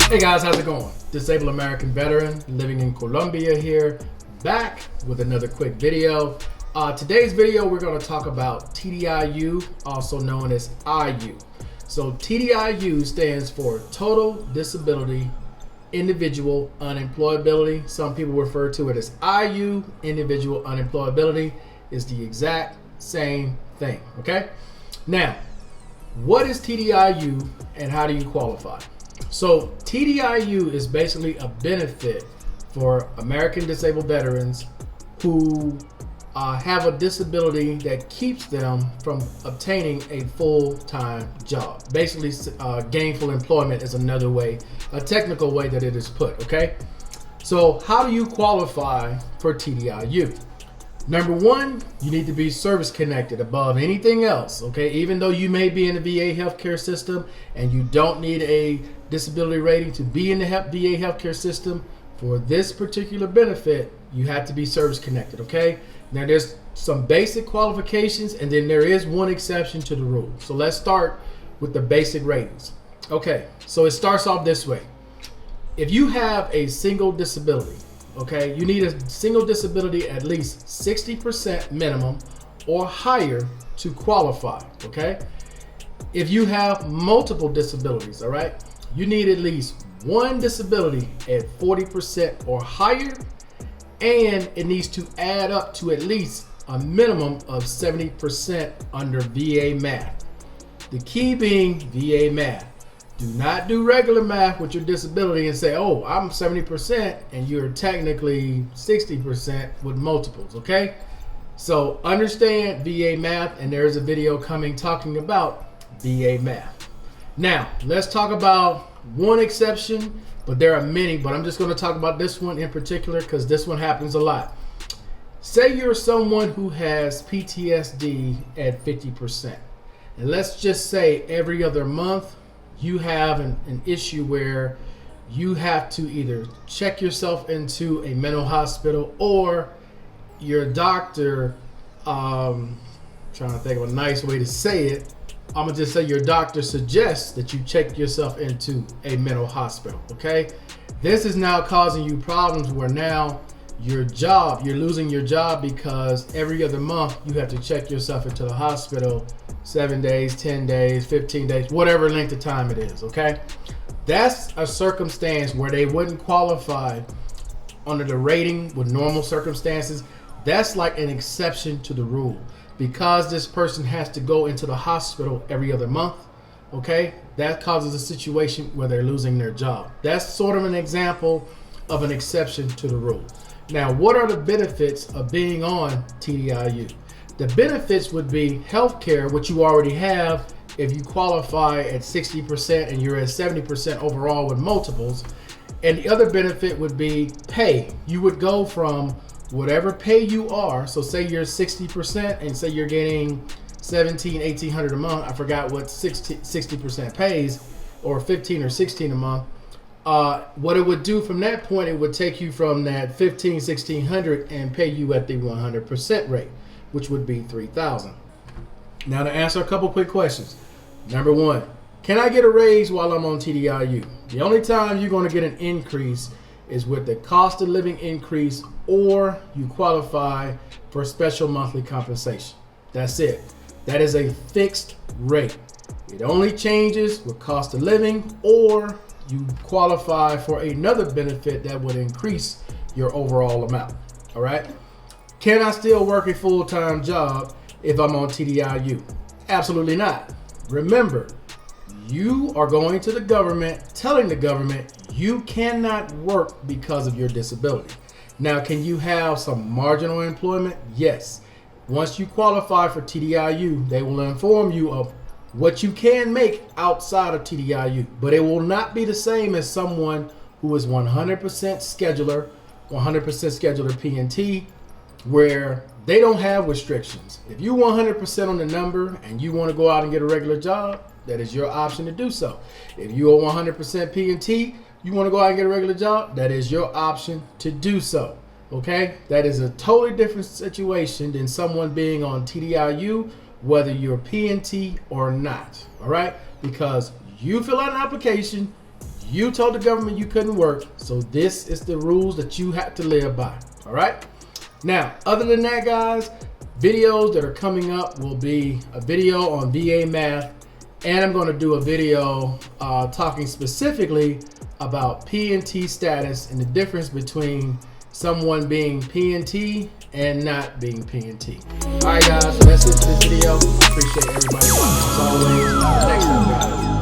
Hey guys, how's it going? Disabled American veteran living in Colombia here, back with another quick video. Today's video we're going to talk about TDIU, also known as IU. So TDIU stands for Total Disability Individual Unemployability. Some people refer to it as IU, Individual Unemployability. Is the exact same thing, okay? Now, what is TDIU and how do you qualify? So TDIU is basically a benefit for American disabled veterans who have a disability that keeps them from obtaining a full-time job. Basically, gainful employment is another way, a technical way that it is put, okay? So how do you qualify for TDIU? Number one, you need to be service connected above anything else, okay? Even though you may be in the VA healthcare system and you don't need a disability rating to be in the VA healthcare system, for this particular benefit, you have to be service connected, okay? Now there's some basic qualifications and then there is one exception to the rule. So let's start with the basic ratings. Okay, so it starts off this way. If you have a single disability, okay, you need a single disability at least 60% minimum or higher to qualify, okay? If you have multiple disabilities, all right, you need at least one disability at 40% or higher, and it needs to add up to at least a minimum of 70% under VA math. The key being VA math. Do not do regular math with your disability and say, oh, I'm 70% and you're technically 60% with multiples, okay? So understand VA math, and there's a video coming talking about VA math. Now, let's talk about one exception, but there are many, but I'm just going to talk about this one in particular because this one happens a lot. Say you're someone who has PTSD at 50%, and let's just say every other month you have an issue where you have to either check yourself into a mental hospital or your doctor, trying to think of a nice way to say it, I'm gonna just say your doctor suggests that you check yourself into a mental hospital, okay? This is now causing you problems where now you're losing your job because every other month you have to check yourself into the hospital 7 days, 10 days, 15 days, whatever length of time it is, okay? That's a circumstance where they wouldn't qualify under the rating with normal circumstances. That's like an exception to the rule. Because this person has to go into the hospital every other month, okay? That causes a situation where they're losing their job. That's sort of an example of an exception to the rule. Now, what are the benefits of being on TDIU? The benefits would be healthcare, which you already have if you qualify at 60% and you're at 70% overall with multiples. And the other benefit would be pay. You would go from whatever pay you are, so say you're 60% and say you're getting $1,800 a month. I forgot what 60% pays, or 15 or 16 a month. What it would do from that point, it would take you from that 1,600 and pay you at the 100% rate, which would be $3,000. Now to answer a couple quick questions. Number one, can I get a raise while I'm on TDIU? The only time you're going to get an increase is with the cost of living increase, or you qualify for special monthly compensation. That's it. That is a fixed rate. It only changes with cost of living, or you qualify for another benefit that would increase your overall amount. All right. Can I still work a full-time job if I'm on TDIU? Absolutely not. Remember, you are going to the government, telling the government you cannot work because of your disability. Now, can you have some marginal employment? Yes. Once you qualify for TDIU, they will inform you of what you can make outside of TDIU, but it will not be the same as someone who is 100% scheduler PNT, where they don't have restrictions. If you 100% on the number and you want to go out and get a regular job, that is your option to do so. If you are 100% PNT, you want to go out and get a regular job, that is your option to do so. Okay? That is a totally different situation than someone being on TDIU, whether you're PNT or not. All right? Because you fill out an application, You told the government you couldn't work, so this is the rules that you have to live by. All right? Now, other than that, guys, videos that are coming up will be a video on VA math, and I'm going to do a video talking specifically about P&T status and the difference between someone being P&T and not being P&T. All right, guys, so that's it for this video. Appreciate everybody watching as always. Until next time, guys.